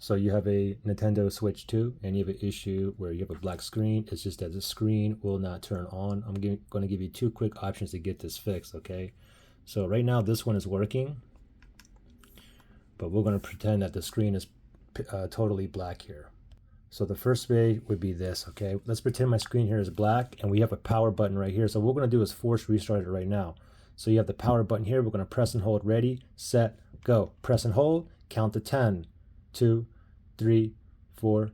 So you have a Nintendo Switch 2 and you have an issue where you have a black screen. It's just that the screen will not turn on. I'm going to give you two quick options to get this fixed, okay? So right now this one is working, but we're going to pretend that the screen is totally black here. So the first way would be this, okay? Let's pretend my screen here is black and we have a power button right here. So what we're going to do is force restart it right now. So you have the power button here. We're going to press and hold. Ready, set, go. Press and hold, count to 10. 2, 3, 4,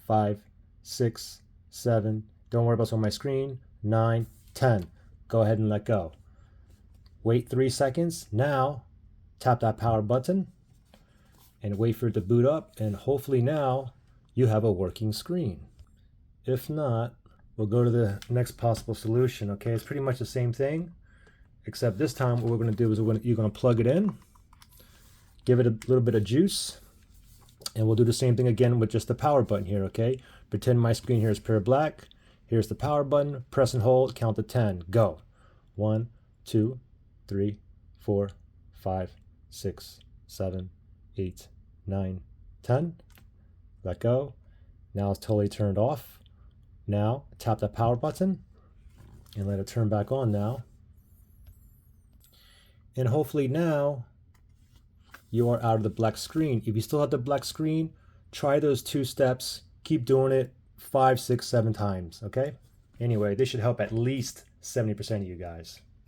5, 6, 7. Don't worry about what's on my screen. 9, 10. Go ahead and let go. Wait 3 seconds. Now, tap that power button and wait for it to boot up. And hopefully now you have a working screen. If not, we'll go to the next possible solution. Okay, it's pretty much the same thing, except this time what we're going to do is you're going to plug it in, give it a little bit of juice. And we'll do the same thing again with just the power button here, okay? Pretend my screen here is pure black. Here's the power button. Press and hold, count to 10. Go. 1, 2, 3, 4, 5, 6, 7, 8, 9, 10. Let go. Now it's totally turned off. Now tap the power button and let it turn back on now. And hopefully now you are out of the black screen. If you still have the black screen, try those 2 steps. Keep doing it 5, 6, 7 times, okay? Anyway, this should help at least 70% of you guys.